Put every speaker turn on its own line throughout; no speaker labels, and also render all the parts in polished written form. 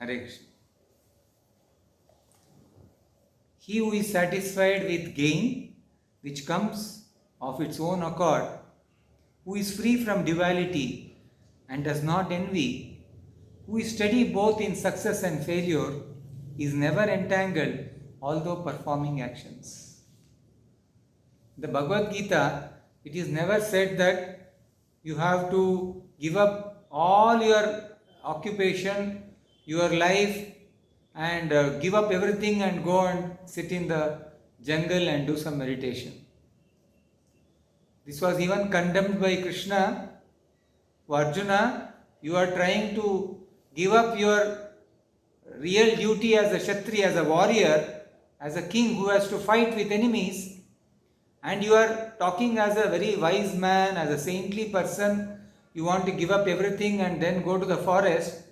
Hare Krishna. He who is satisfied with gain, which comes of its own accord, who is free from duality and does not envy, who is steady both in success and failure, is never entangled, although performing actions. The Bhagavad Gita, it is never said that you have to give up all your occupation, your life, and give up everything and go and sit in the jungle and do some meditation. This was even condemned by Krishna. Arjuna, you are trying to give up your real duty as a Kshatriya, as a warrior, as a king who has to fight with enemies, and you are talking as a very wise man, as a saintly person. You want to give up everything and then go to the forest.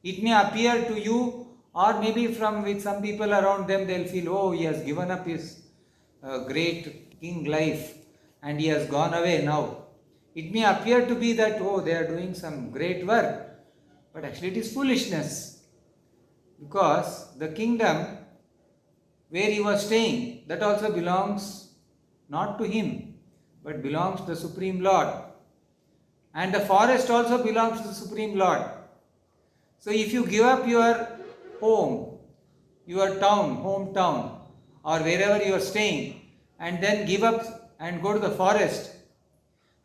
It may appear to you, or maybe from with some people around them, they'll feel, oh, he has given up his great king life and he has gone away now. It may appear to be that, oh, they are doing some great work, but actually it is foolishness, because the kingdom where he was staying, that also belongs not to him, but belongs to the Supreme Lord. And the forest also belongs to the Supreme Lord. So if you give up your home, your town, hometown, or wherever you are staying, and then give up and go to the forest,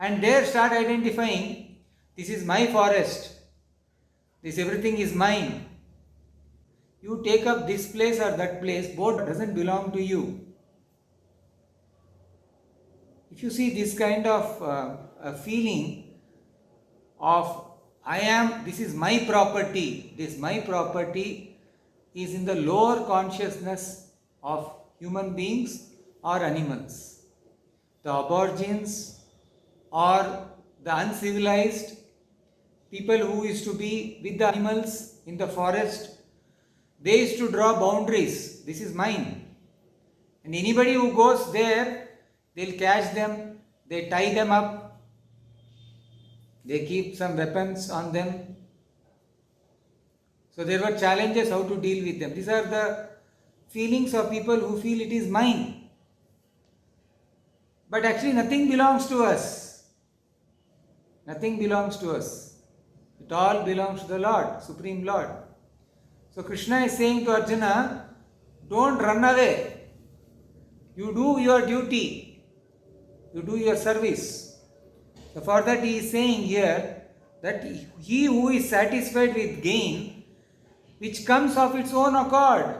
and there start identifying, this is my forest, this everything is mine. You take up this place or that place, both doesn't belong to you. If you see this kind of a feeling of this is my property, this my property is in the lower consciousness of human beings or animals. The aborigines or the uncivilized people who used to be with the animals in the forest, they used to draw boundaries. This is mine. And anybody who goes there, they'll catch them, they tie them up, they keep some weapons on them. So there were challenges how to deal with them. These are the feelings of people who feel it is mine. But actually nothing belongs to us. Nothing belongs to us. It all belongs to the Lord, Supreme Lord. So Krishna is saying to Arjuna, don't run away. You do your duty. You do your service. So for that he is saying here that he who is satisfied with gain, which comes of its own accord.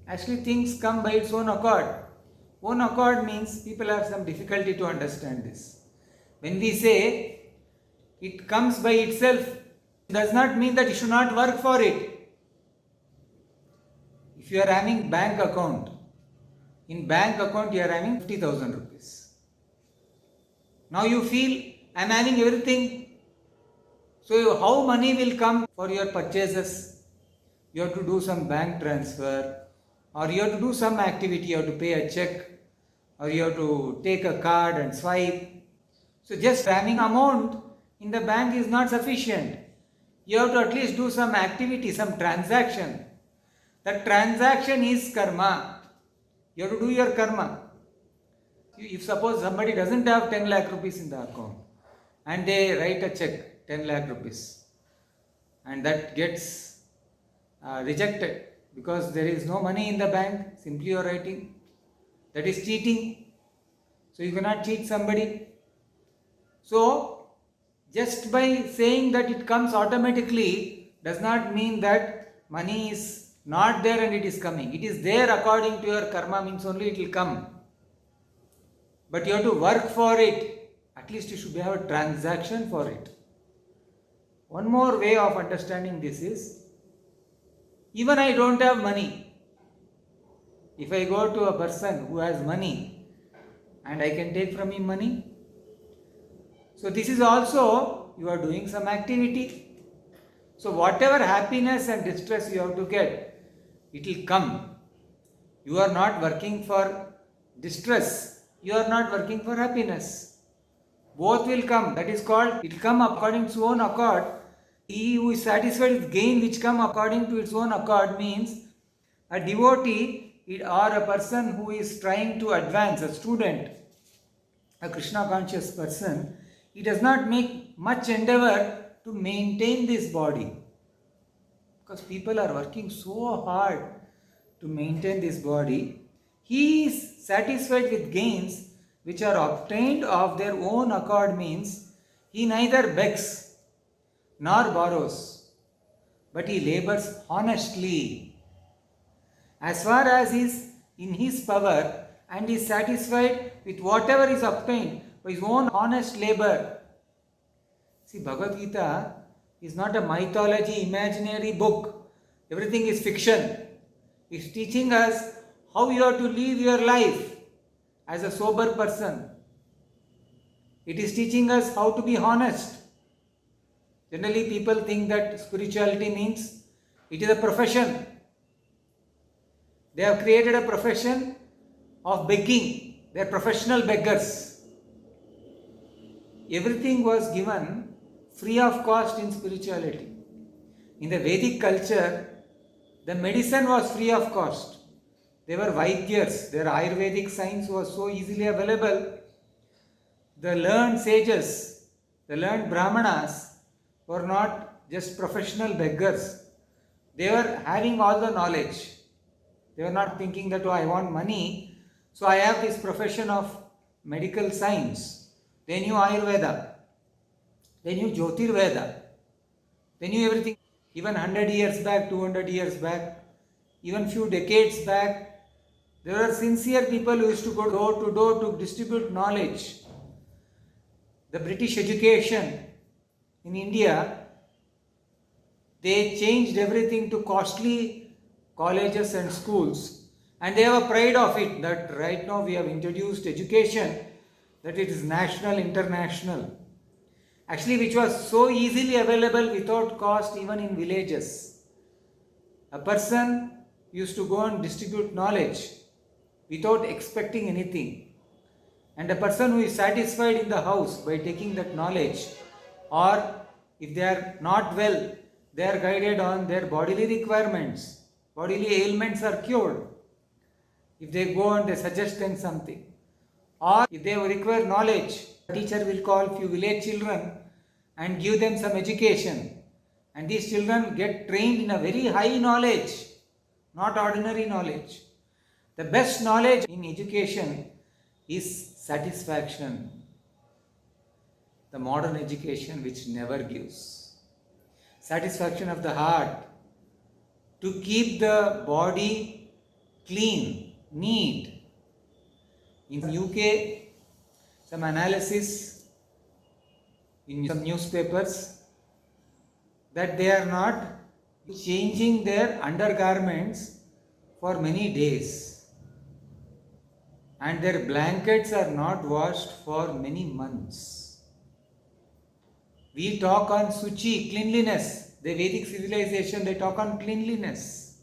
Actually things come by its own accord. Own accord means people have some difficulty to understand this. When we say it comes by itself, it does not mean that you should not work for it. If you are having bank account, in bank account you are having 50,000 rupees. Now you feel, I am having everything. So how money will come for your purchases? You have to do some bank transfer, or you have to do some activity, you have to pay a check, or you have to take a card and swipe. So just having amount in the bank is not sufficient. You have to at least do some activity, some transaction. That transaction is karma. You have to do your karma. If suppose somebody doesn't have 10 lakh rupees in the account and they write a check, 10 lakh rupees, and that gets rejected because there is no money in the bank, simply you are writing, that is cheating. So you cannot cheat somebody. So just by saying that it comes automatically does not mean that money is not there and it is coming. It is there according to your karma, means only it will come. But you have to work for it. At least you should have a transaction for it. One more way of understanding this is, even I don't have money. If I go to a person who has money and I can take from him money, so this is also, you are doing some activity. So whatever happiness and distress you have to get, it will come. You are not working for distress. You are not working for happiness. Both will come. That is called, it will come according to its own accord. He who is satisfied with gain which come according to its own accord means a devotee or a person who is trying to advance, a student, a Krishna conscious person, he does not make much endeavor to maintain this body. Because people are working so hard to maintain this body. He is satisfied with gains which are obtained of their own accord means he neither begs nor borrows, but he labors honestly. As far as is in his power and is satisfied with whatever is obtained by his own honest labor. See, Bhagavad Gita is not a mythology, imaginary book. Everything is fiction. It's teaching us how you have to live your life as a sober person. It is teaching us how to be honest. Generally, people think that spirituality means it is a profession. They have created a profession of begging. They are professional beggars. Everything was given free of cost in spirituality. In the Vedic culture, the medicine was free of cost. They were Vaidyas. Their Ayurvedic science was so easily available. The learned sages, the learned Brahmanas were not just professional beggars. They were having all the knowledge. They were not thinking that, oh, I want money, so I have this profession of medical science. They knew Ayurveda. They knew Jyotirveda. They knew everything. Even 100 years back, 200 years back, even few decades back, there were sincere people who used to go door to door to distribute knowledge. The British education in India, they changed everything to costly colleges and schools, and they have a pride of it that right now we have introduced education, that it is national, international. Actually, which was so easily available without cost even in villages. A person used to go and distribute knowledge without expecting anything. And a person who is satisfied in the house by taking that knowledge, or if they are not well, they are guided on their bodily requirements. Bodily ailments are cured if they go and they suggest them something. Or if they require knowledge, the teacher will call few village children and give them some education. And these children get trained in a very high knowledge, not ordinary knowledge. The best knowledge in education is satisfaction. The modern education which never gives. Satisfaction of the heart. To keep the body clean, neat. In UK, some analysis in some newspapers that they are not changing their undergarments for many days, and their blankets are not washed for many months. We talk on Suchi, cleanliness. The Vedic civilization, they talk on cleanliness.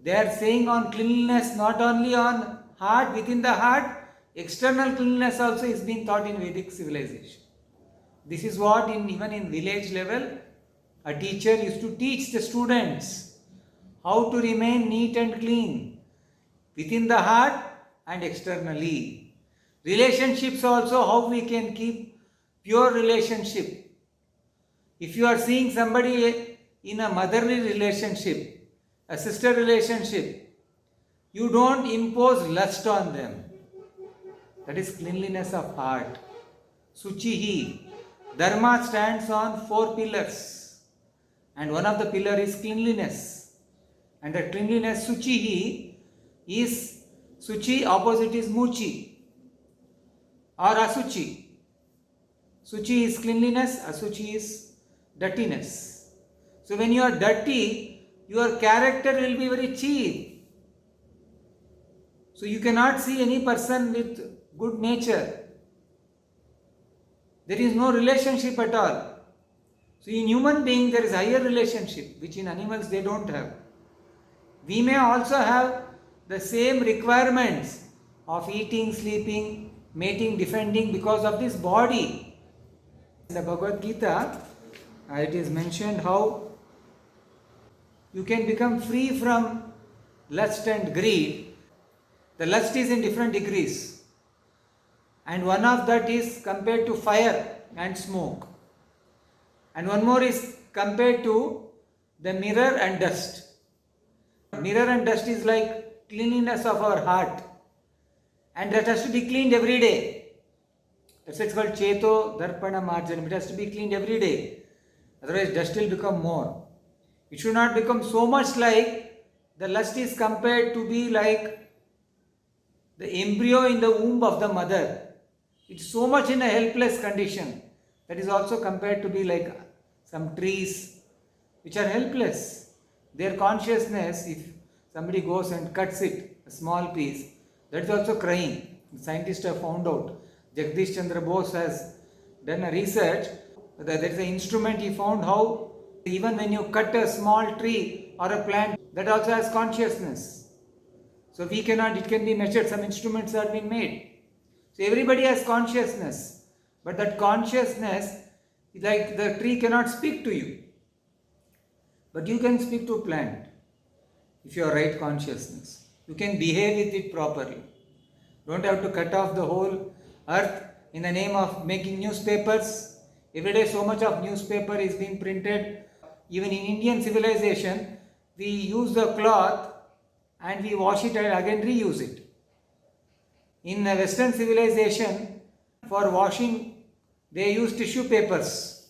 They are saying on cleanliness, not only on heart, within the heart, external cleanliness also is being taught in Vedic civilization. This is what even in village level, a teacher used to teach the students how to remain neat and clean within the heart and externally. Relationships also, how we can keep pure relationship. If you are seeing somebody in a motherly relationship, a sister relationship, you don't impose lust on them. That is cleanliness of heart. Suchihi. Dharma stands on 4 pillars. And one of the pillars is cleanliness. And the cleanliness, Suchihi, is Suchi, opposite is Muchi or Asuchi. Suchi is cleanliness, Asuchi is dirtiness. So when you are dirty, your character will be very cheap. So you cannot see any person with good nature. There is no relationship at all. So in human being there is higher relationship, which in animals they don't have. We may also have the same requirements of eating, sleeping, mating, defending because of this body. In the Bhagavad Gita, it is mentioned how you can become free from lust and greed. The lust is in different degrees, and one of that is compared to fire and smoke, and one more is compared to the mirror and dust. Mirror and dust is like cleanliness of our heart, and that has to be cleaned every day. That's why it's called Cheto Darpana Marjanam. It has to be cleaned every day. Otherwise, dust will become more. It should not become so much like the lust is compared to be like the embryo in the womb of the mother. It's so much in a helpless condition. That is also compared to be like some trees which are helpless. Their consciousness, if somebody goes and cuts it, a small piece, that is also crying. The scientists have found out. Jagdish Chandra Bose has done a research. There is an instrument he found how even when you cut a small tree or a plant, that also has consciousness. So we cannot, it can be measured. Some instruments have been made. So everybody has consciousness. But that consciousness, like the tree cannot speak to you. But you can speak to a plant if you have right consciousness. You can behave with it properly. Don't have to cut off the whole earth in the name of making newspapers. Every day so much of newspaper is being printed. Even in Indian civilization, we use the cloth and we wash it and again reuse it. In Western civilization, for washing, they use tissue papers.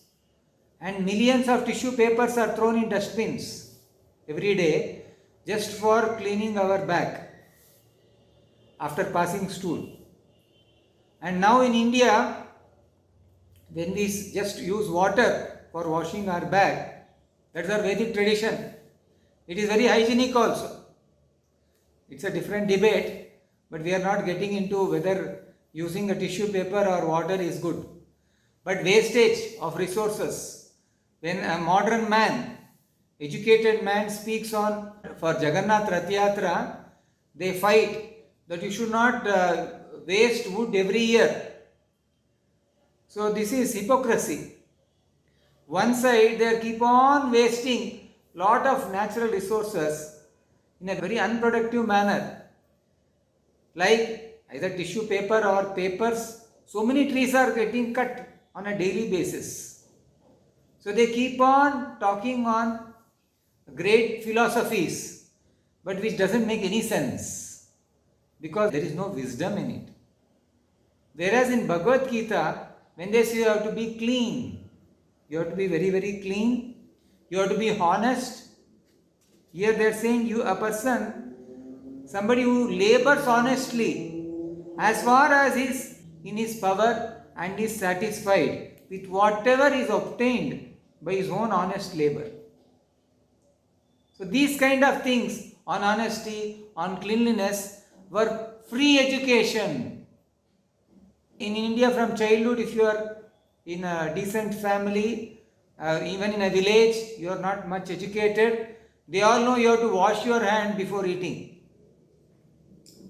And millions of tissue papers are thrown in dustbins every day just for cleaning our back after passing stool. And now in India, when we just use water for washing our back, that's our Vedic tradition. It is very hygienic also. It's a different debate, but we are not getting into whether using a tissue paper or water is good. But wastage of resources, when a modern man, educated man speaks on, for Jagannath Rath Yatra, they fight that you should not waste wood every year. So this is hypocrisy. One side they keep on wasting lot of natural resources in a very unproductive manner, like either tissue paper or papers. So many trees are getting cut on a daily basis. So they keep on talking on great philosophies, but which doesn't make any sense because there is no wisdom in it. Whereas in Bhagavad Gita, when they say you have to be clean, you have to be very, very clean, you have to be honest. Here they are saying you, a person, somebody who labors honestly, as far as is in his power and is satisfied with whatever is obtained by his own honest labor. So these kind of things on honesty, on cleanliness were free education. In India from childhood, if you are in a decent family, even in a village, you are not much educated, they all know you have to wash your hand before eating,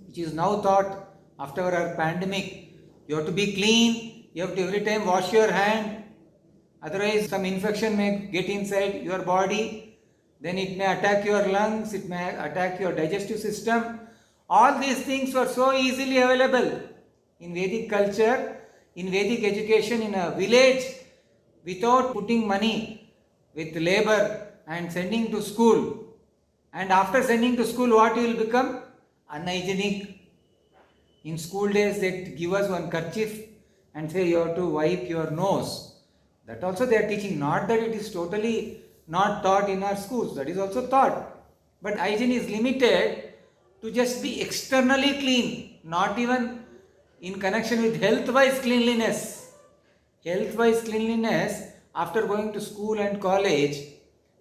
which is now taught after our pandemic. You have to be clean, you have to every time wash your hand, otherwise some infection may get inside your body, then it may attack your lungs, it may attack your digestive system. All these things were so easily available in Vedic culture, in Vedic education, in a village, without putting money with labor and sending to school. And after sending to school, what you will become? Unhygienic. In school days, they give us one kerchief and say you have to wipe your nose. That also they are teaching. Not that it is totally not taught in our schools. That is also taught. But hygiene is limited to just be externally clean, not even in connection with health-wise cleanliness. Health-wise cleanliness, after going to school and college,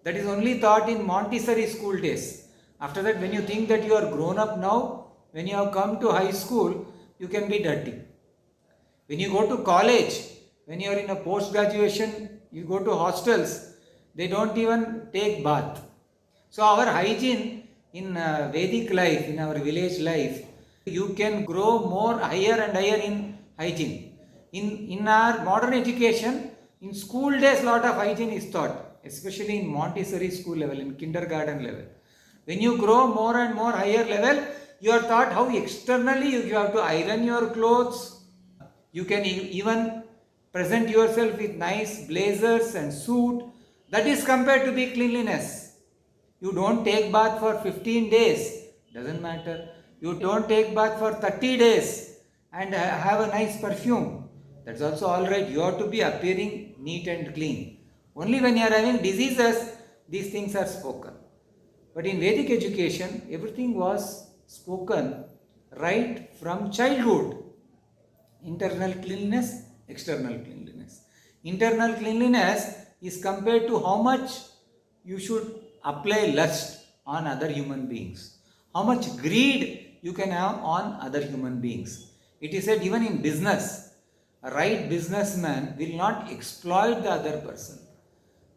that is only taught in Montessori school days. After that, when you think that you are grown up now, when you have come to high school, you can be dirty. When you go to college, when you are in a post-graduation, you go to hostels, they don't even take bath. So our hygiene in Vedic life, in our village life, you can grow more higher and higher in hygiene. In our modern education, In school days, lot of hygiene is taught, especially in Montessori school level, in kindergarten level. When you grow more and more higher level, you are taught how externally you have to iron your clothes. You can even present yourself with nice blazers and suit. That is compared to be cleanliness. You don't take bath for 15 days, doesn't matter. You don't take bath for 30 days and have a nice perfume. That's also alright. You have to be appearing neat and clean. Only when you are having diseases, these things are spoken. But in Vedic education, everything was spoken right from childhood. Internal cleanliness, external cleanliness. Internal cleanliness is compared to how much you should apply lust on other human beings, how much greed you can have on other human beings. It is said even in business, a right businessman will not exploit the other person.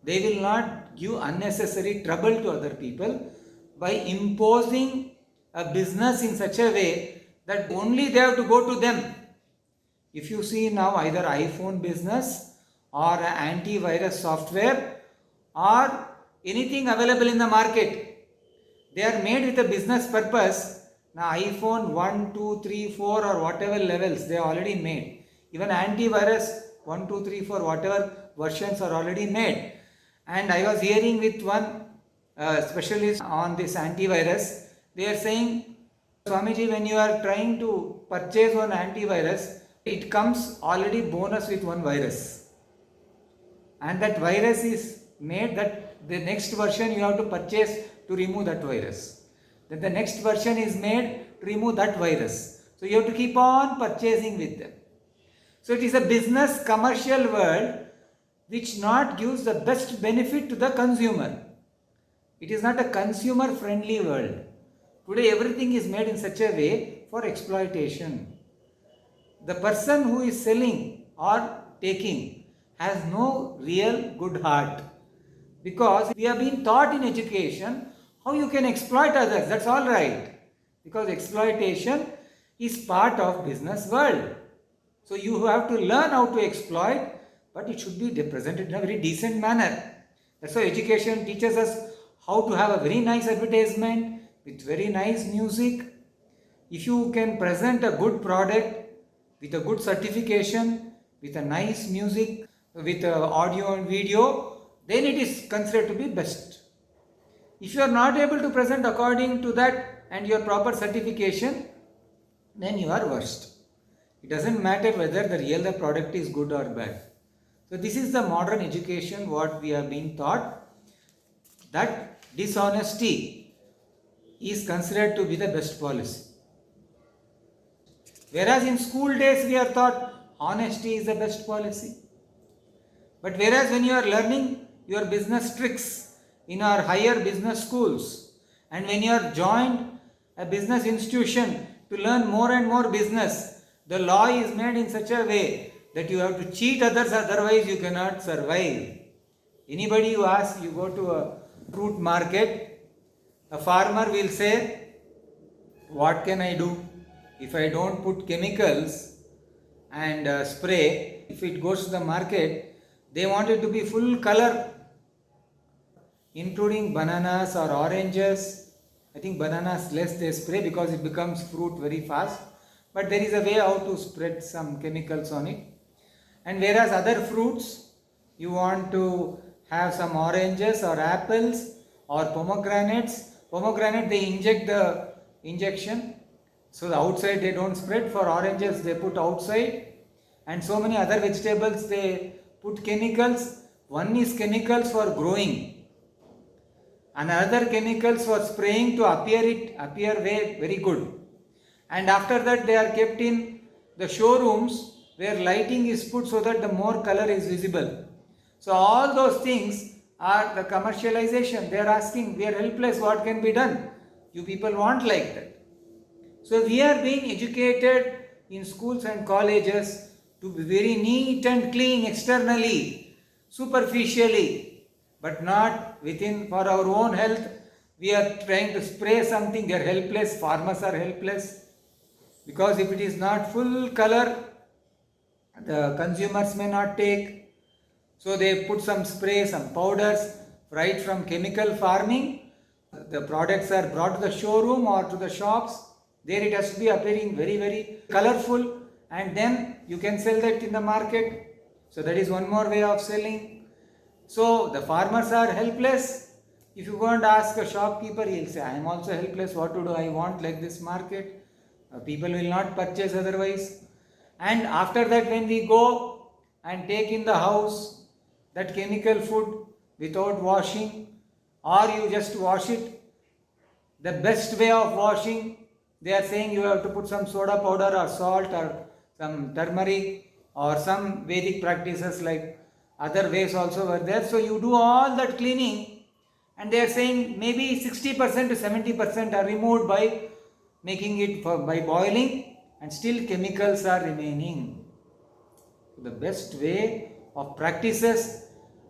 They will not give unnecessary trouble to other people by imposing a business in such a way that only they have to go to them. If you see now either iPhone business or antivirus software or anything available in the market, they are made with a business purpose. Now iPhone 1, 2, 3, 4 or whatever levels they are already made. Even antivirus 1, 2, 3, 4 whatever versions are already made. And I was hearing with one specialist on this antivirus. They are saying, Swamiji, when you are trying to purchase one antivirus, it comes already bonus with one virus. And that virus is made that the next version you have to purchase to remove that virus. Then the next version is made to remove that virus. So you have to keep on purchasing with them. So it is a business commercial world which not gives the best benefit to the consumer. It is not a consumer friendly world. Today everything is made in such a way for exploitation. The person who is selling or taking has no real good heart, because we have been taught in education how you can exploit others. That's all right, because exploitation is part of business world. So you have to learn how to exploit, but it should be represented in a very decent manner. That's why education teaches us how to have a very nice advertisement with very nice music. If you can present a good product with a good certification, with a nice music, with audio and video, then it is considered to be best. If you are not able to present according to that and your proper certification, then you are worst. It doesn't matter whether the product is good or bad. So this is the modern education what we have been taught, that dishonesty is considered to be the best policy. Whereas in school days we are taught honesty is the best policy. But whereas when you are learning your business tricks in our higher business schools, and when you are joined a business institution to learn more and more business, the law is made in such a way that you have to cheat others, otherwise you cannot survive. Anybody who asks, you go to a fruit market, a farmer will say, what can I do? If I don't put chemicals and spray, if it goes to the market, they want it to be full color, including bananas or oranges. I think bananas less they spray because it becomes fruit very fast. But there is a way how to spread some chemicals on it. And whereas other fruits, you want to have some oranges or apples or pomegranates. Pomegranate, they inject the injection. So the outside they don't spread. For oranges they put outside, and so many other vegetables they put chemicals. One is chemicals for growing, another chemicals for spraying to appear very good. And after that they are kept in the showrooms where lighting is put so that the more color is visible. So all those things are the commercialization. They are asking, we are helpless, what can be done? You people want like that. So we are being educated in schools and colleges to be very neat and clean externally, superficially, but not within. For our own health, we are trying to spray something, they are helpless, farmers are helpless, because if it is not full color, the consumers may not take. So they put some spray, some powders, right from chemical farming. The products are brought to the showroom or to the shops. There it has to be appearing very, very colorful, and then you can sell that in the market. So that is one more way of selling. So the farmers are helpless. If you go and ask a shopkeeper, he'll say, I am also helpless. What to do? I want like this market. People will not purchase otherwise. And after that, when we go and take in the house that chemical food without washing, or you just wash it, the best way of washing, they are saying you have to put some soda powder or salt or some turmeric or some Vedic practices like other ways also were there. So you do all that cleaning, and they are saying maybe 60% to 70% are removed by making it by boiling, and still chemicals are remaining. The best way of practices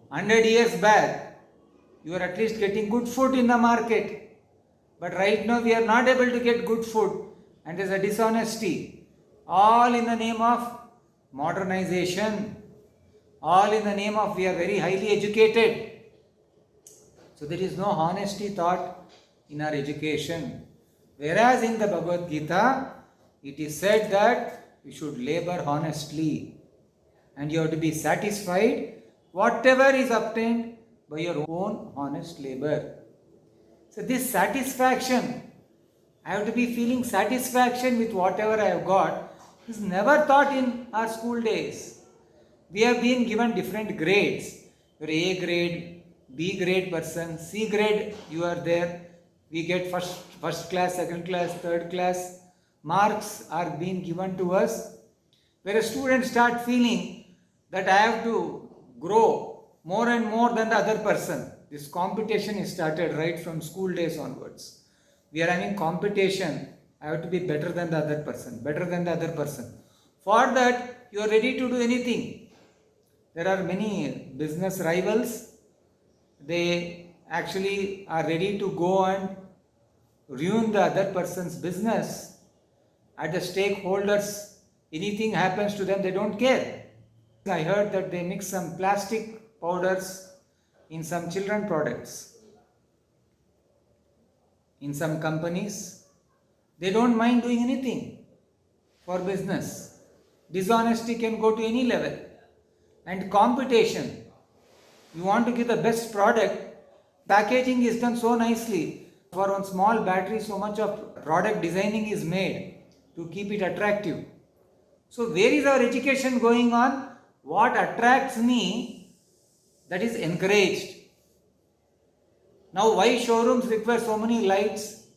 100 years back, you are at least getting good food in the market. But right now we are not able to get good food, and there is a dishonesty. All in the name of modernization. All in the name of we are very highly educated. So there is no honesty thought in our education. Whereas in the Bhagavad Gita, it is said that you should labor honestly, and you have to be satisfied whatever is obtained by your own honest labor. So this satisfaction, I have to be feeling satisfaction with whatever I have got, is never taught in our school days. We have been given different grades. Your A grade, B grade person, C grade, you are there. We get first class, second class, third class. Marks are being given to us, where a student start feeling that I have to grow more and more than the other person. This competition is started right from school days onwards. We are having competition. I have to be better than the other person, better than the other person. For that, you are ready to do anything. There are many business rivals. They actually are ready to go and ruin the other person's business. At the stakeholders, anything happens to them, they don't care. I heard that they mix some plastic powders in some children products. In some companies, they don't mind doing anything for business. Dishonesty can go to any level. And competition, you want to give the best product, packaging is done so nicely. For one small battery, so much of product designing is made to keep it attractive. So where is our education going on? What attracts me, that is encouraged. Now why showrooms require so many lights?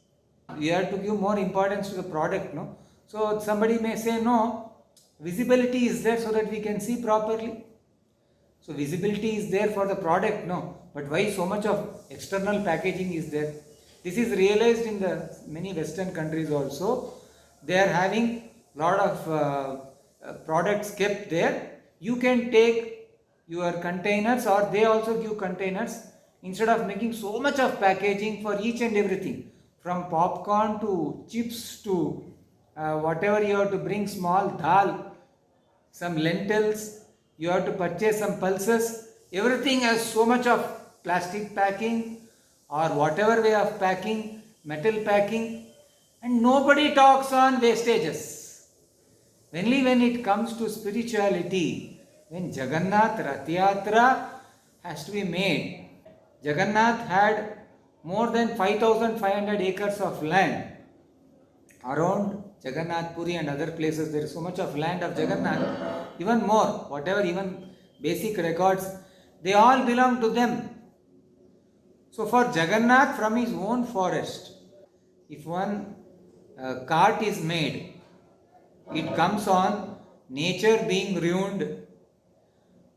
We have to give more importance to the product, no? So somebody may say, no, visibility is there so that we can see properly. So visibility is there for the product, no? But why so much of external packaging is there? This is realized in the many Western countries also. They are having lot of products kept there. You can take your containers, or they also give containers, instead of making so much of packaging for each and everything, from popcorn to chips to whatever you have to bring, small dal, some lentils, you have to purchase some pulses, everything has so much of plastic packing or whatever way of packing, metal packing, and nobody talks on wastages. Only when it comes to spirituality, when Jagannath Rath Yatra has to be made, Jagannath had more than 5,500 acres of land around Jagannath Puri and other places. There is so much of land of Jagannath, even more, whatever even basic records, they all belong to them. So for Jagannath, from his own forest, if one cart is made, it comes on nature being ruined,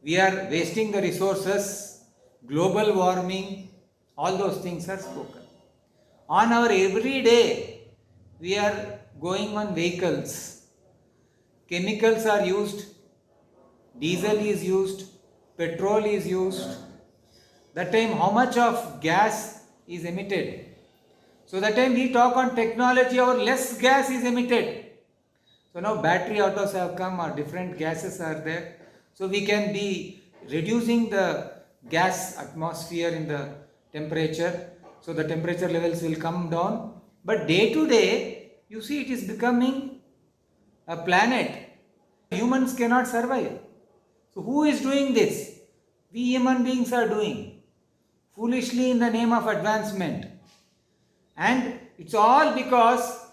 we are wasting the resources, global warming, all those things are spoken. On our everyday, we are going on vehicles. Chemicals are used, diesel is used, petrol is used. That time how much of gas is emitted? So that time we talk on technology, our less gas is emitted. So now battery autos have come, or different gases are there. So we can be reducing the gas atmosphere in the temperature, so the temperature levels will come down. But day to day, you see, it is becoming a planet humans cannot survive. So who is doing this? We human beings are doing foolishly in the name of advancement. And it's all because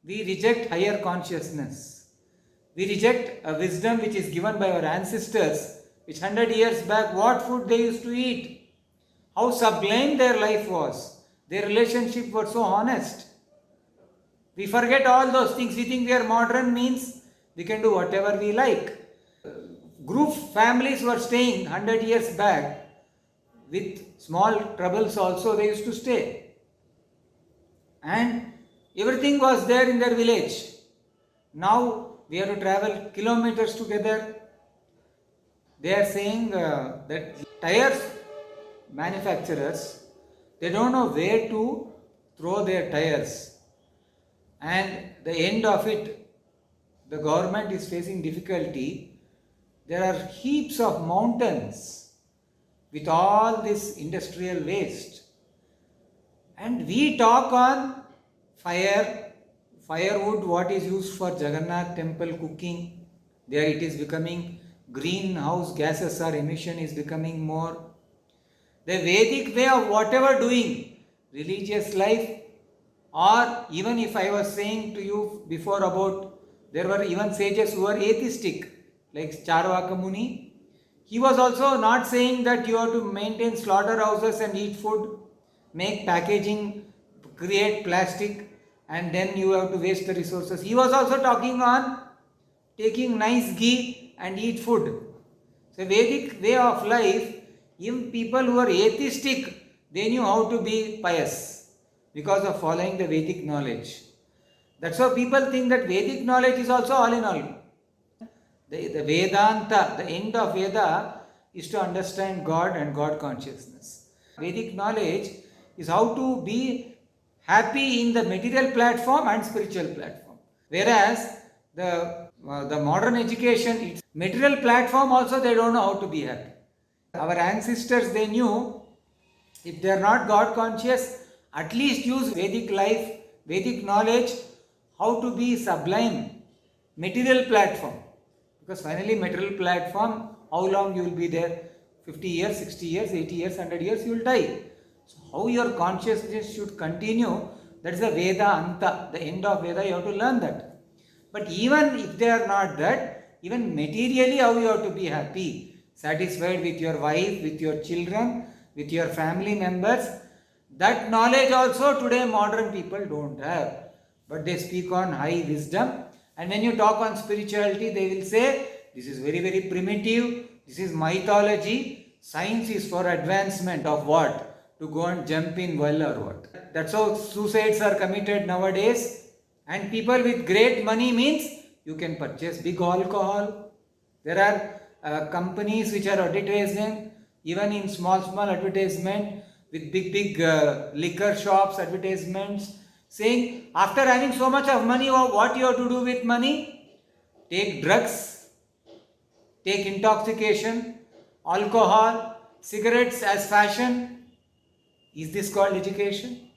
we reject higher consciousness. We reject a wisdom which is given by our ancestors, which 100 years back, what food they used to eat, how sublime their life was, their relationship was so honest. We forget all those things. We think we are modern means we can do whatever we like. Group families were staying 100 years back with small troubles also, they used to stay. And everything was there in their village. Now we have to travel kilometers together. They are saying that tires manufacturers, they don't know where to throw their tires. And the end of it, the government is facing difficulty. There are heaps of mountains with all this industrial waste. And we talk on firewood, what is used for Jagannath temple cooking. There it is becoming greenhouse gases or emission is becoming more. The Vedic way of whatever doing, religious life, or even if I was saying to you before about, there were even sages who were atheistic, like Charvaka Muni. He was also not saying that you have to maintain slaughterhouses and eat food, make packaging, create plastic, and then you have to waste the resources. He was also talking on taking nice ghee and eat food. So Vedic way of life, even people who are atheistic, they knew how to be pious because of following the Vedic knowledge. That's why people think that Vedic knowledge is also all in all. The Vedanta, the end of Veda is to understand God and God consciousness. Vedic knowledge is how to be happy in the material platform and spiritual platform. Whereas the modern education, it's material platform also they don't know how to be happy. Our ancestors, they knew if they are not God conscious, at least use Vedic life, Vedic knowledge, how to be sublime, material platform. Because finally material platform, how long you will be there? 50 years, 60 years, 80 years, 100 years, you will die. So how your consciousness should continue, that is the Veda Anta, the end of Veda, you have to learn that. But even if they are not that, even materially how you have to be happy, satisfied with your wife, with your children, with your family members, that knowledge also today modern people don't have. But they speak on high wisdom, and when you talk on spirituality, they will say, this is very, very primitive, this is mythology, science is for advancement of what? To go and jump in well or what? That's how suicides are committed nowadays. And people with great money means you can purchase big alcohol. There are companies which are advertising, even in small advertisement, with big liquor shops advertisements, saying after having so much of money, what you have to do with money? Take drugs, take intoxication, alcohol, cigarettes as fashion. Is this called education?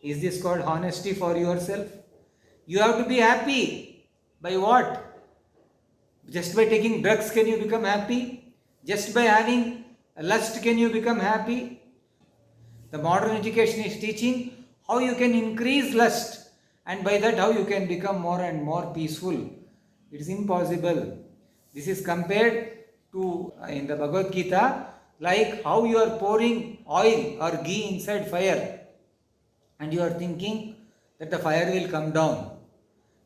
Is this called honesty for yourself? You have to be happy. By what? Just by taking drugs can you become happy? Just by having lust can you become happy? The modern education is teaching how you can increase lust, and by that how you can become more and more peaceful. It is impossible. This is compared to in the Bhagavad Gita, like how you are pouring oil or ghee inside fire and you are thinking that the fire will come down.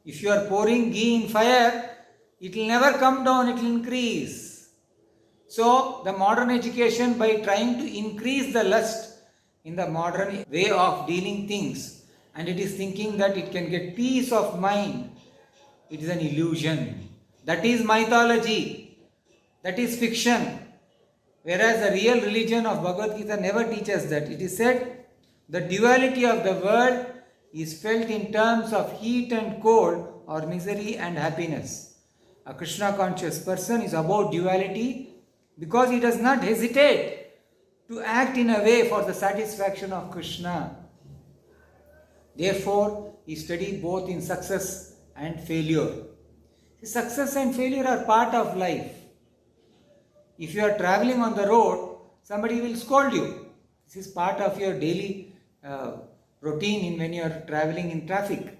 If you are pouring ghee in fire, it will never come down, it will increase. So the modern education, by trying to increase the lust in the modern way of dealing things, and it is thinking that it can get peace of mind, it is an illusion. That is mythology, that is fiction. Whereas the real religion of Bhagavad Gita never teaches that. It is said the duality of the world is felt in terms of heat and cold or misery and happiness. A Krishna conscious person is about duality, because he does not hesitate to act in a way for the satisfaction of Krishna. Therefore, he studied both in success and failure. Success and failure are part of life. If you are traveling on the road, somebody will scold you. This is part of your daily routine when you are traveling in traffic.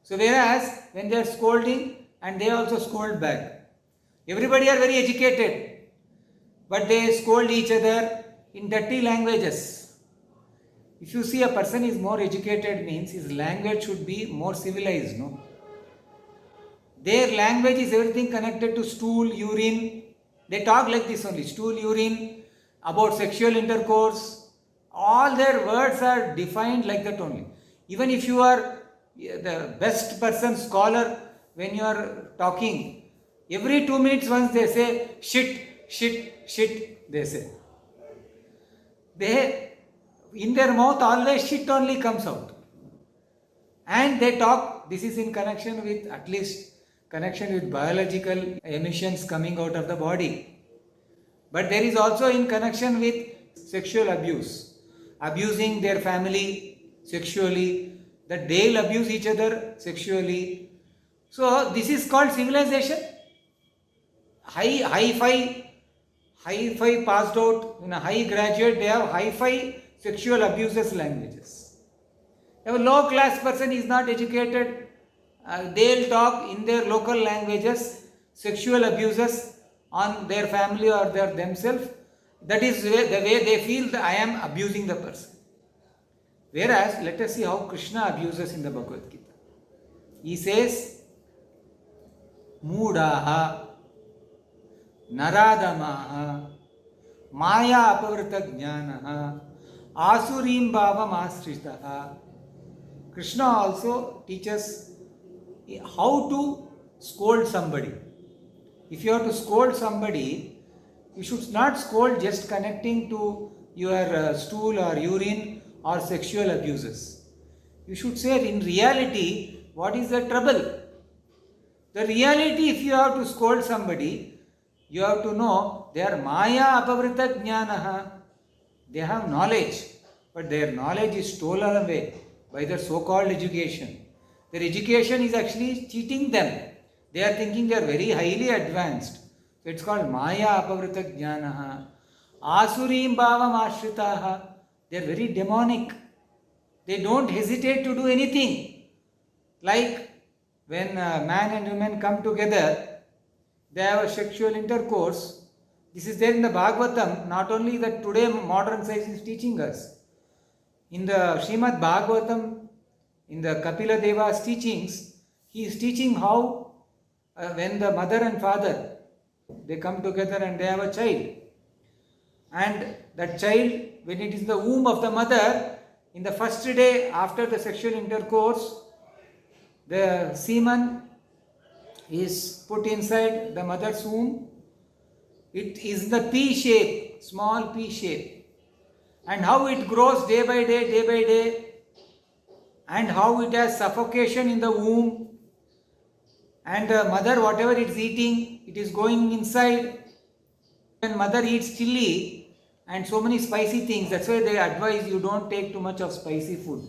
So whereas when they are scolding and they also scold back. Everybody are very educated, but they scold each other in dirty languages. If you see a person is more educated, means his language should be more civilized, no? Their language is everything connected to stool, urine. They talk like this only, stool, urine, about sexual intercourse. All their words are defined like that only. Even if you are the best person, scholar, when you are talking, every 2 minutes once they say shit, shit, shit, they say. They, in their mouth always shit only comes out. And they talk, this is in connection with, at least connection with biological emissions coming out of the body. But there is also in connection with sexual abuse, abusing their family sexually, that they'll abuse each other sexually. So this is called civilization. High-fi passed out, in a high graduate, they have high-fi sexual abuses languages. A low class person is not educated, they'll talk in their local languages, sexual abuses on their family or themselves. That is the way they feel that I am abusing the person. Whereas, let us see how Krishna abuses in the Bhagavad Gita. He says, Moodaha, Naradamaha, Maya apavrita jnanaha, Asurim bhavam asritaha. Krishna also teaches how to scold somebody. If you have to scold somebody, you should not scold just connecting to your stool or urine or sexual abuses. You should say in reality, what is the trouble? The reality, if you have to scold somebody, you have to know they are maya apavrita jnanaha. They have knowledge, but their knowledge is stolen away by their so-called education. Their education is actually cheating them. They are thinking they are very highly advanced. So it's called maya apavrita jnanaha. Asurim bhavam ashritaha. They are very demonic. They don't hesitate to do anything. Like when man and woman come together, they have a sexual intercourse. This is there in the Bhagavatam. Not only that today modern science is teaching us. In the Srimad Bhagavatam, in the Kapila Deva's teachings, he is teaching how when the mother and father, they come together and they have a child. And that child, when it is in the womb of the mother, in the first day after the sexual intercourse, the semen is put inside the mother's womb. It is the pea shape, small pea shape. And how it grows day by day, and how it has suffocation in the womb. And the mother, whatever it is eating, it is going inside. When mother eats chili and so many spicy things, that's why they advise you don't take too much of spicy food.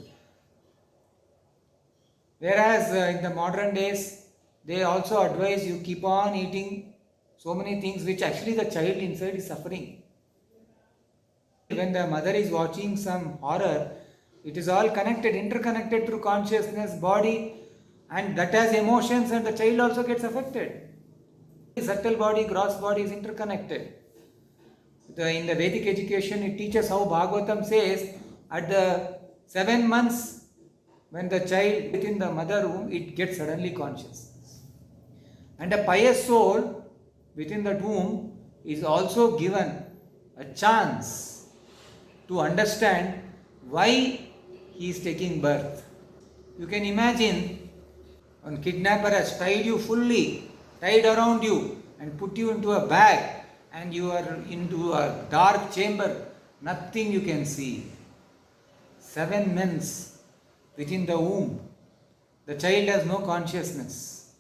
Whereas in the modern days, they also advise you keep on eating so many things which actually the child inside is suffering. When the mother is watching some horror, it is all connected, interconnected through consciousness, body, and that has emotions, and the child also gets affected. Subtle body, gross body is interconnected. In the Vedic education, it teaches how Bhagavatam says at the 7 months, when the child within the mother womb, it gets suddenly consciousness. And a pious soul within that womb is also given a chance to understand why he is taking birth. You can imagine one kidnapper has tied you fully, tied around you and put you into a bag, and you are into a dark chamber, nothing you can see. 7 months within the womb, the child has no consciousness.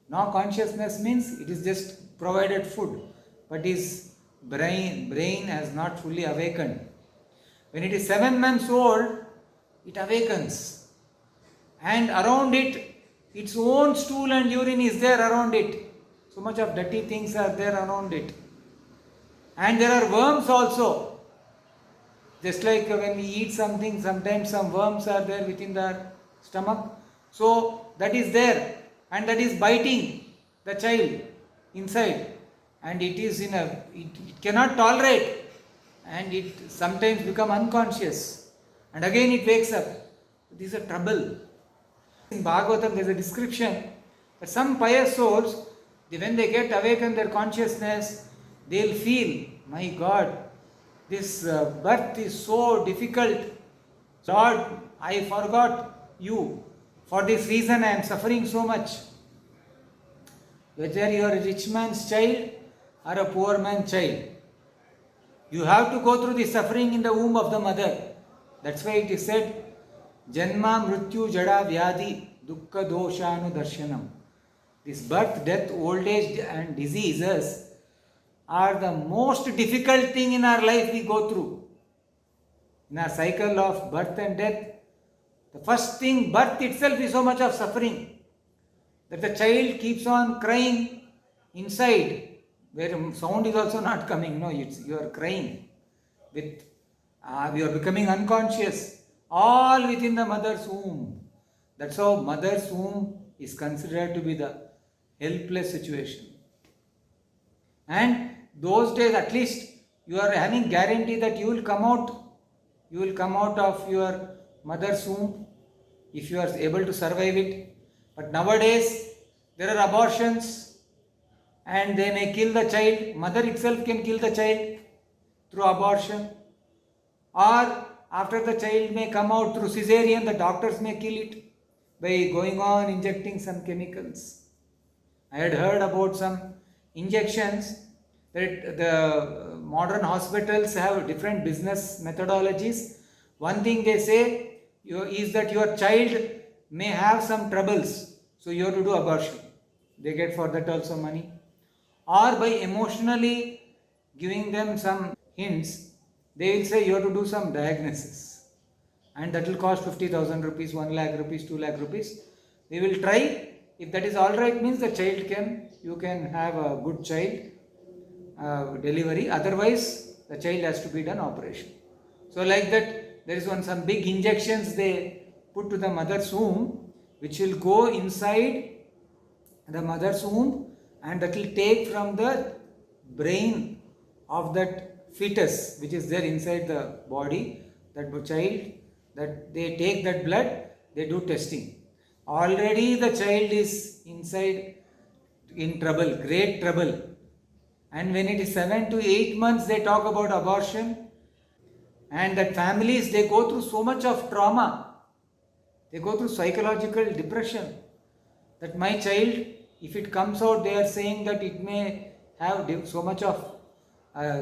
No consciousness means it is just provided food. but his brain has not fully awakened. When it is 7 months old, it awakens, and around it, its own stool and urine is there around it. So much of dirty things are there around it. And there are worms also. Just like when we eat something, sometimes some worms are there within the stomach. So that is there, and that is biting the child inside, and it is it cannot tolerate, and it sometimes become unconscious, and again it wakes up. This is a trouble. In Bhagavatam there is a description that some pious souls, when they get awakened their consciousness, they will feel, my God, this birth is so difficult. Lord, I forgot you. For this reason I am suffering so much. Whether you are a rich man's child or a poor man's child, you have to go through the suffering in the womb of the mother. That's why it is said, Janma Mrityu Jada Vyadhi Dukkha Doshanu Darshanam. This birth, death, old age and diseases are the most difficult thing in our life we go through. In our cycle of birth and death, the first thing, birth itself is so much of suffering that the child keeps on crying inside, where sound is also not coming. No, you are crying with, you are becoming unconscious, all within the mother's womb. That's how mother's womb is considered to be the helpless situation. And those days, at least you are having guarantee that you will come out of your mother's womb if you are able to survive it. But nowadays there are abortions, and they may kill the child. Mother itself can kill the child through abortion, or after the child may come out through cesarean, the doctors may kill it by going on injecting some chemicals. I had heard about some injections that the modern hospitals have different business methodologies. One thing they say is that your child may have some troubles, so you have to do abortion. They get for that also money. Or by emotionally giving them some hints, they will say you have to do some diagnosis, and that will cost 50,000 rupees, 1 lakh rupees, 2 lakh rupees. They will try. If that is alright, means the child you can have a good child delivery. Otherwise, the child has to be done operation. So like that, there is some big injections they put to the mother's womb, which will go inside the mother's womb, and that will take from the brain of that fetus which is there inside the body, that child, that they take that blood, they do testing. Already the child is inside in trouble, great trouble. And when it is 7 to 8 months, they talk about abortion. And that families, they go through so much of trauma. They go through psychological depression. That my child, if it comes out, they are saying that it may have so much of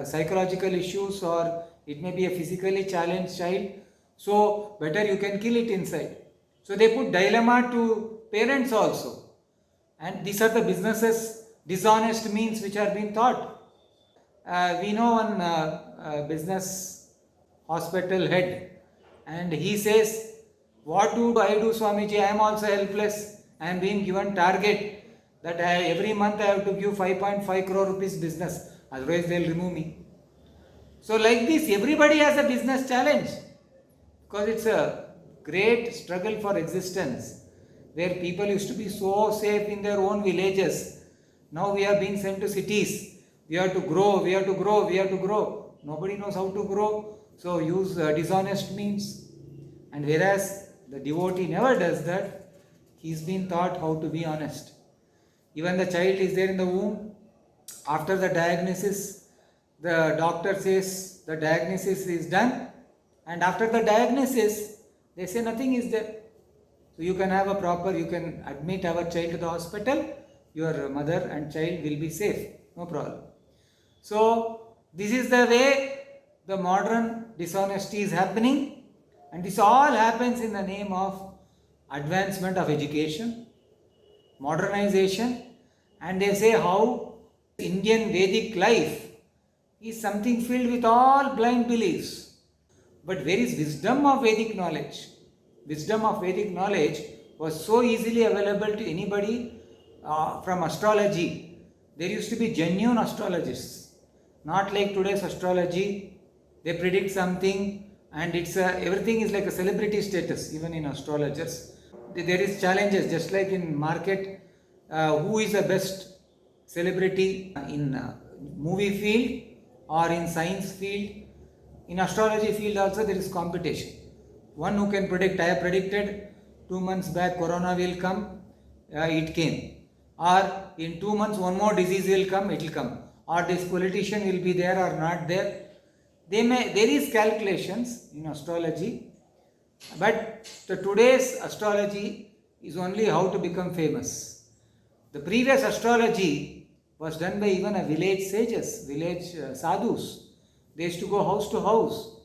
psychological issues, or it may be a physically challenged child. So better you can kill it inside. So they put dilemma to parents also. And these are the businesses, dishonest means which are being taught. We know one business hospital head, and he says, what do I do, Swamiji? I am also helpless. I am being given target that every month I have to give 5.5 crore rupees business, otherwise they will remove me. So like this, everybody has a business challenge, because it's a great struggle for existence, where people used to be so safe in their own villages. Now we are being sent to cities. We have to grow, we have to grow, we have to grow. Nobody knows how to grow, so use dishonest means. And whereas the devotee never does that, he's been taught how to be honest. Even the child is there in the womb. After the diagnosis, the doctor says the diagnosis is done, and after the diagnosis, they say nothing is there. So you can have you can admit our child to the hospital, your mother and child will be safe, no problem. So this is the way the modern dishonesty is happening, and this all happens in the name of advancement of education, modernization, and they say how Indian Vedic life is something filled with all blind beliefs. But where is wisdom of Vedic knowledge? Wisdom of Vedic knowledge was so easily available to anybody from astrology. There used to be genuine astrologists, not like today's astrology. They predict something and everything is like a celebrity status, even in astrologers. There is challenges, just like in market, who is the best celebrity in movie field or in science field. In astrology field also there is competition. One who can predict, I have predicted 2 months back Corona will come, it came. Or in 2 months one more disease will come, it will come. Or this politician will be there or not there. There is calculations in astrology, but today's astrology is only how to become famous. The previous astrology was done by even a village sages, village sadhus. They used to go house to house.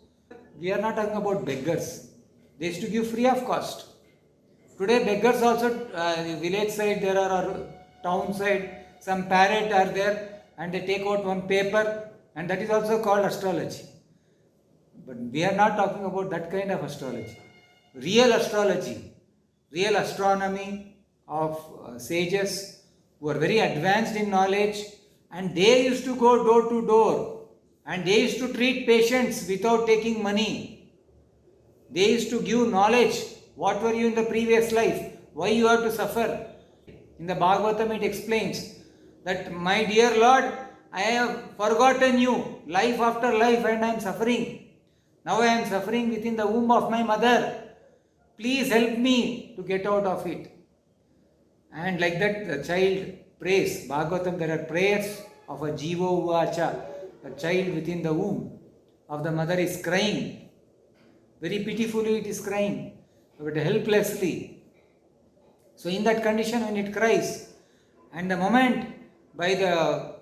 We are not talking about beggars. They used to give free of cost. Today beggars also, village side there are, or town side, some parrot are there and they take out one paper, and that is also called astrology. But we are not talking about that kind of astrology. Real astrology, real astronomy of sages who are very advanced in knowledge, and they used to go door to door and they used to treat patients without taking money. They used to give knowledge. What were you in the previous life? Why you have to suffer? In the Bhagavatam it explains that, my dear Lord, I have forgotten you life after life and I am suffering. Now I am suffering within the womb of my mother. Please help me to get out of it. And like that the child prays. Bhagavatam, there are prayers of a Jivo Uvacha. The child within the womb of the mother is crying. Very pitifully it is crying, but helplessly. So in that condition when it cries, and the moment by the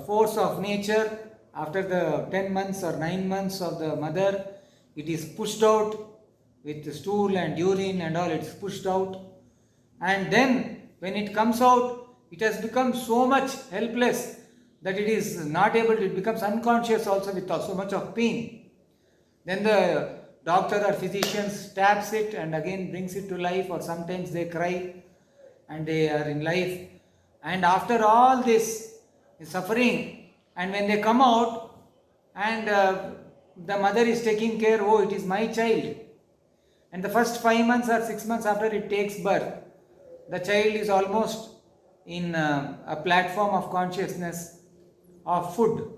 force of nature, after the 10 months or 9 months of the mother, it is pushed out with stool and urine and all, it's pushed out. And then when it comes out, it has become so much helpless that it is not able to, it becomes unconscious also with so much of pain. Then the doctor or physician stabs it and again brings it to life, or sometimes they cry and they are in life. And after all this suffering, and when they come out and the mother is taking care, oh, it is my child. And the first 5 months or 6 months after it takes birth, the child is almost in a platform of consciousness of food.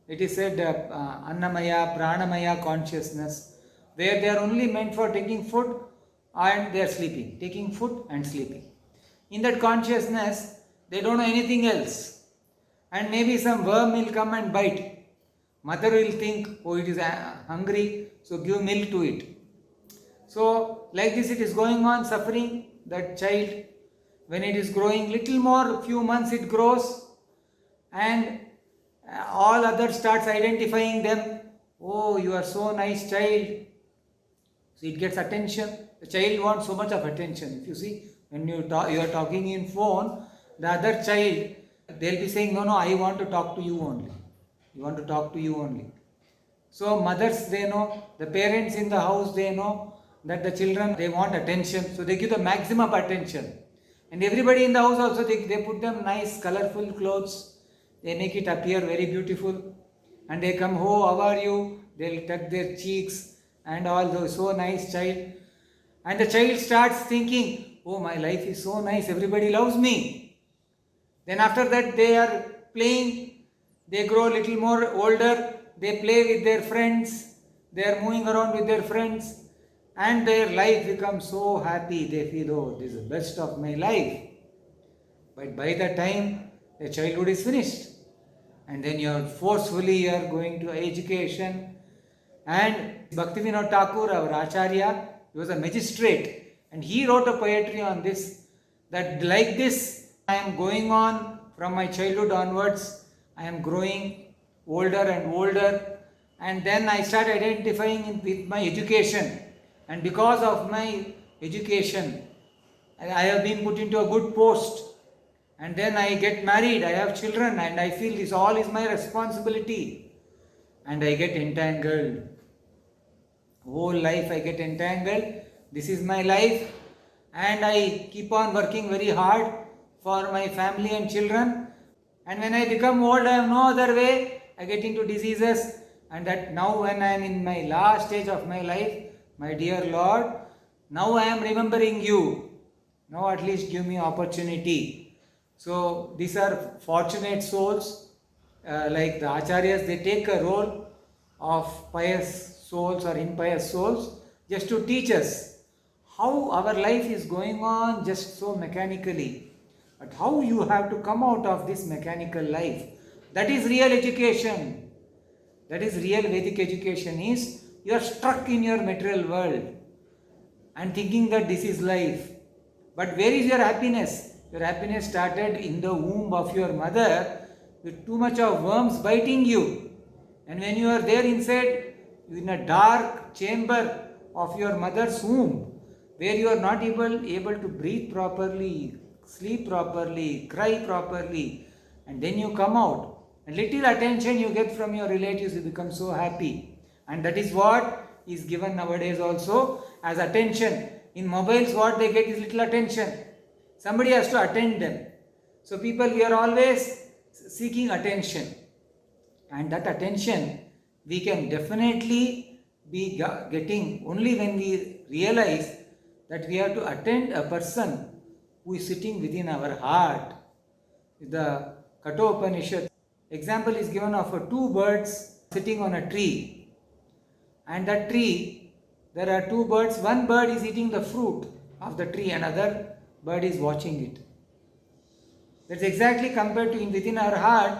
It is said Annamaya, Pranamaya consciousness, where they are only meant for taking food and they are sleeping, taking food and sleeping. In that consciousness, they don't know anything else. And maybe some worm will come and bite. Mother will think, oh, it is hungry, so give milk to it. So like this it is going on, suffering, that child. When it is growing little more, few months it grows, and all others starts identifying them. Oh, you are so nice child. So it gets attention. The child wants so much of attention. If you see, when you are talking in phone, the other child, they'll be saying, no, I want to talk to you only. You want to talk to you only. So mothers, they know, the parents in the house, they know that the children, they want attention. So they give the maximum attention. And everybody in the house also, they put them nice, colorful clothes. They make it appear very beautiful. And they come, oh, how are you? They'll touch their cheeks and all those, so nice child. And the child starts thinking, oh, my life is so nice, everybody loves me. Then after that they are playing, they grow a little more older, they play with their friends, they are moving around with their friends, and their life becomes so happy, they feel, oh, this is the best of my life. But by the time the childhood is finished, and then you are forcefully going to education. And Bhaktivinoda Thakur, our Acharya, he was a magistrate, and he wrote a poetry on this, that like this I am going on from my childhood onwards, I am growing older and older, and then I start identifying with my education, and because of my education I have been put into a good post, and then I get married, I have children, and I feel this all is my responsibility, and I get entangled. Whole life I get entangled. This is my life, and I keep on working very hard for my family and children. And when I become old, I have no other way. I get into diseases, and that now when I am in my last stage of my life, my dear Lord, now I am remembering you. Now at least give me opportunity. So these are fortunate souls, like the acharyas, they take a role of pious souls or impious souls just to teach us how our life is going on just so mechanically, but how you have to come out of this mechanical life. That is real education. That is real Vedic education. Is you are stuck in your material world and thinking that this is life. But where is your happiness? Your happiness started in the womb of your mother with too much of worms biting you. And when you are there inside, in a dark chamber of your mother's womb, where you are not able to breathe properly, sleep properly, cry properly, and then you come out, and little attention you get from your relatives, you become so happy. And that is what is given nowadays also as attention. In mobiles, what they get is little attention. Somebody has to attend them. So people, we are always seeking attention. And that attention we can definitely be getting only when we realize that we have to attend a person who is sitting within our heart. The Kathopanishad example is given of two birds sitting on a tree. And that tree, there are two birds. One bird is eating the fruit of the tree, another bird is watching it. That's exactly compared to within our heart,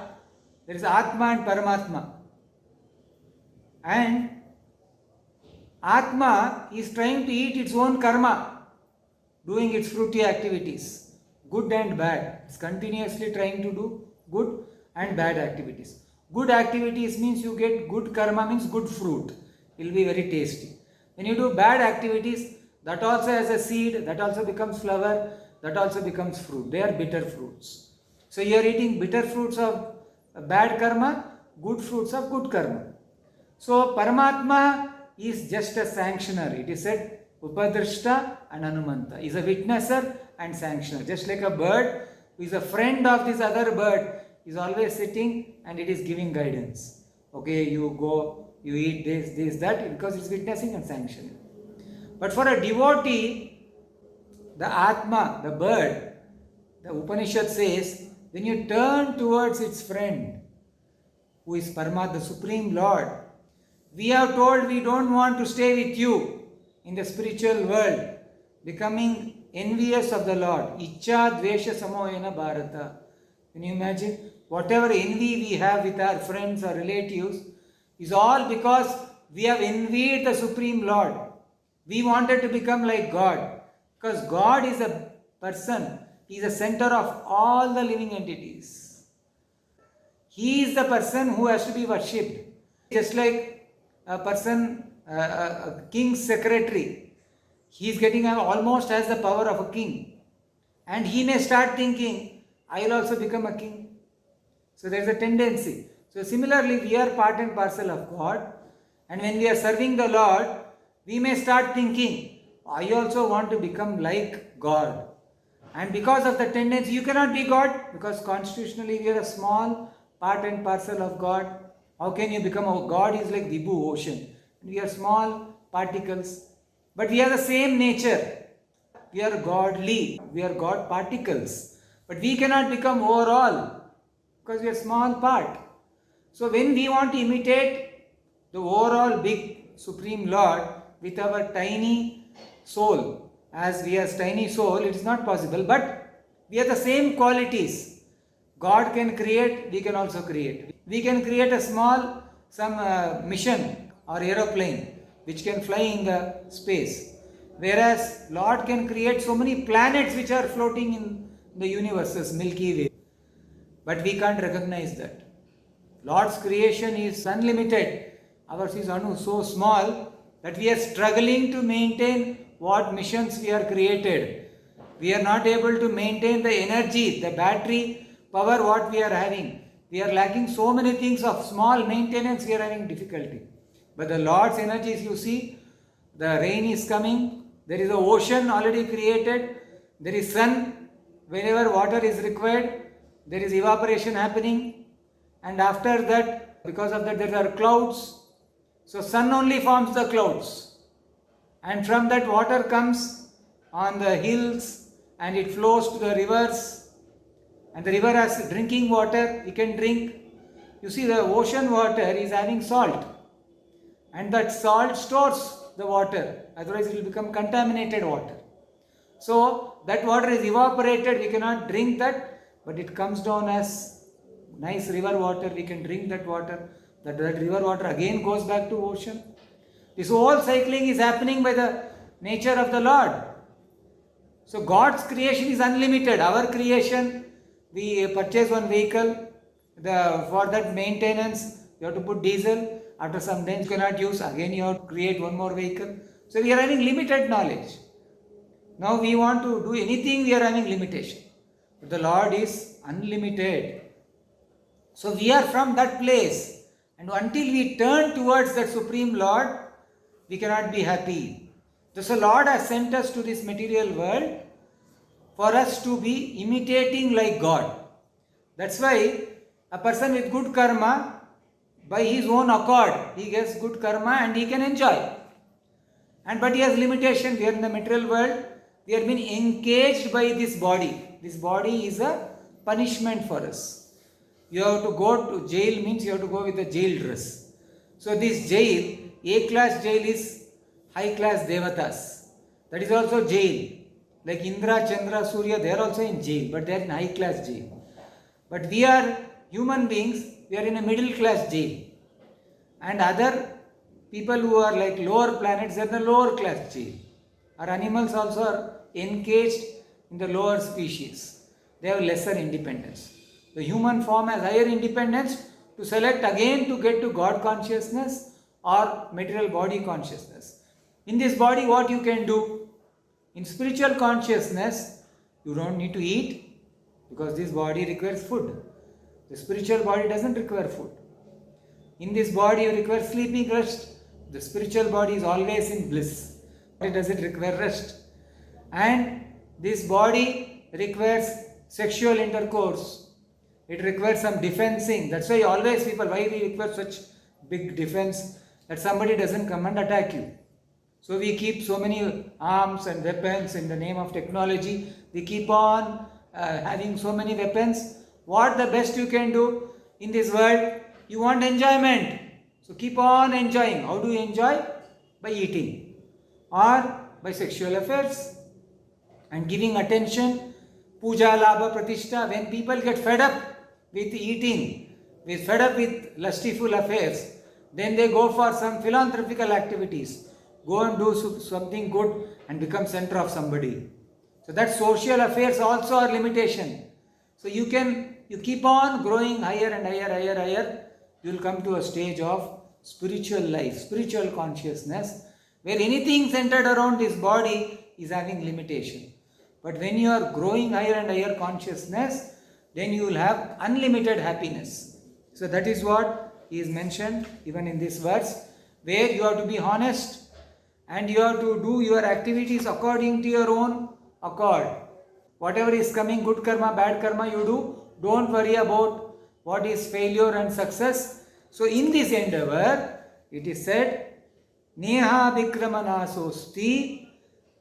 there is Atma and Paramatma. And Atma is trying to eat its own karma, doing its fruity activities, good and bad. It's continuously trying to do good and bad activities. Good activities means you get good karma, means good fruit. It will be very tasty. When you do bad activities, that also has a seed, that also becomes flower, that also becomes fruit. They are bitter fruits. So you are eating bitter fruits of bad karma, good fruits of good karma. So Paramatma is just a sanctioner. It is said Upadrishta and Anumanta. Is a witnesser and sanctioner. Just like a bird who is a friend of this other bird, is always sitting and it is giving guidance. Okay, you go, you eat this, that, because it's witnessing and sanctioning. But for a devotee, the Atma, the bird, the Upanishad says, when you turn towards its friend, who is Paramatma, the Supreme Lord, we have told we don't want to stay with you in the spiritual world, becoming envious of the Lord. Ichcha dvesha samoyena bharata. Can you imagine? Whatever envy we have with our friends or relatives is all because we have envied the Supreme Lord. We wanted to become like God. Because God is a person. He is the center of all the living entities. He is the person who has to be worshipped. Just like a person, a king's secretary, he is getting almost has the power of a king. And he may start thinking, I will also become a king. So there is a tendency. So similarly, we are part and parcel of God. And when we are serving the Lord, we may start thinking, I also want to become like God. And because of the tendency, you cannot be God, because constitutionally we are a small part and parcel of God. How can you become a God? Is like Vibhu ocean. We are small particles, but we are the same nature. We are godly. We are God particles. But we cannot become overall because we are small part. So when we want to imitate the overall big Supreme Lord with our tiny soul, as we are tiny soul, it is not possible. But we have the same qualities. God can create, we can also create. We can create a small, mission or aeroplane which can fly in the space. Whereas Lord can create so many planets which are floating in the universe's Milky Way. But we can't recognize that. Lord's creation is unlimited. Ours is Anu, so small that we are struggling to maintain what missions we are created. We are not able to maintain the energy, the battery power what we are having. We are lacking so many things of small maintenance, we are having difficulty. But the Lord's energies, you see, the rain is coming, there is an ocean already created, there is sun, whenever water is required, there is evaporation happening, and after that, because of that, there are clouds. So sun only forms the clouds, and from that water comes on the hills and it flows to the rivers, and the river has drinking water, we can drink. You see, the ocean water is having salt, and that salt stores the water, otherwise it will become contaminated water. So that water is evaporated, we cannot drink that, but it comes down as nice river water, we can drink that water. That river water again goes back to ocean. This whole cycling is happening by the nature of the Lord. So God's creation is unlimited. Our creation, we purchase one vehicle, for that maintenance you have to put diesel. After some days you cannot use, again you have to create one more vehicle. So we are having limited knowledge. Now we want to do anything, we are having limitation. But the Lord is unlimited. So we are from that place. And until we turn towards that Supreme Lord, we cannot be happy. Thus the Lord has sent us to this material world for us to be imitating like God. That's why a person with good karma, by his own accord, he gets good karma and he can enjoy. But he has limitation. We are in the material world. We are being engaged by this body. This body is a punishment for us. You have to go to jail, means you have to go with a jail dress. So this jail, A-class jail is high-class devatas. That is also jail. Like Indra, Chandra, Surya, they are also in jail, but they are in high-class jail. But we are human beings, we are in a middle-class jail. And other people who are like lower planets, they are in the lower-class jail. Our animals also are engaged in the lower species. They have lesser independence. The human form has higher independence to select again to get to God consciousness or material body consciousness. In this body, what you can do? In spiritual consciousness, you don't need to eat because this body requires food. The spiritual body doesn't require food. In this body, you require sleeping rest. The spiritual body is always in bliss. It doesn't require rest. And this body requires sexual intercourse. It requires some defensing. That's why always people, why we require such big defense, that somebody doesn't come and attack you. So we keep so many arms and weapons in the name of technology. We keep on having so many weapons. What the best you can do in this world? You want enjoyment. So keep on enjoying. How do you enjoy? By eating or by sexual affairs and giving attention. Puja, labha, pratishtha. When people get fed up with eating, fed up with lustful affairs, then they go for some philanthropical activities. Go and do something good and become center of somebody. So that social affairs also are limitation. So you keep on growing higher and higher. You will come to a stage of spiritual life, spiritual consciousness, where anything centered around this body is having limitation. But when you are growing higher and higher consciousness, then you will have unlimited happiness. So that is what is mentioned even in this verse, where you have to be honest and you have to do your activities according to your own accord. Whatever is coming, good karma, bad karma, you do. Don't worry about what is failure and success. So in this endeavor, it is said, Neha Vikramanasosti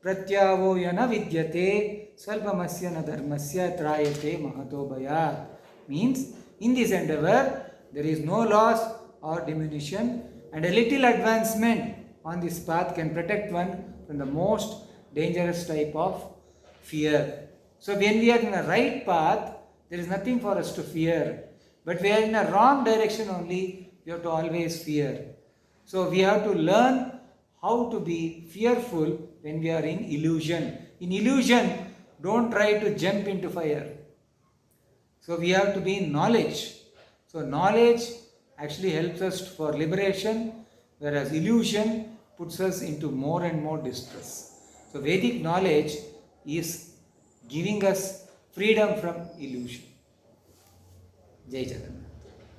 Pratyavo yana vidyate Svalpamasya na dharmasya trayate mahato bhayat. Means, in this endeavor, there is no loss or diminution, and a little advancement on this path can protect one from the most dangerous type of fear. So when we are in the right path, there is nothing for us to fear. But we are in a wrong direction only, we have to always fear. So we have to learn how to be fearful when we are in illusion. In illusion, don't try to jump into fire. So we have to be in knowledge. So knowledge actually helps us for liberation, whereas illusion puts us into more and more distress. So Vedic knowledge is giving us freedom from illusion. Jai Jagannath.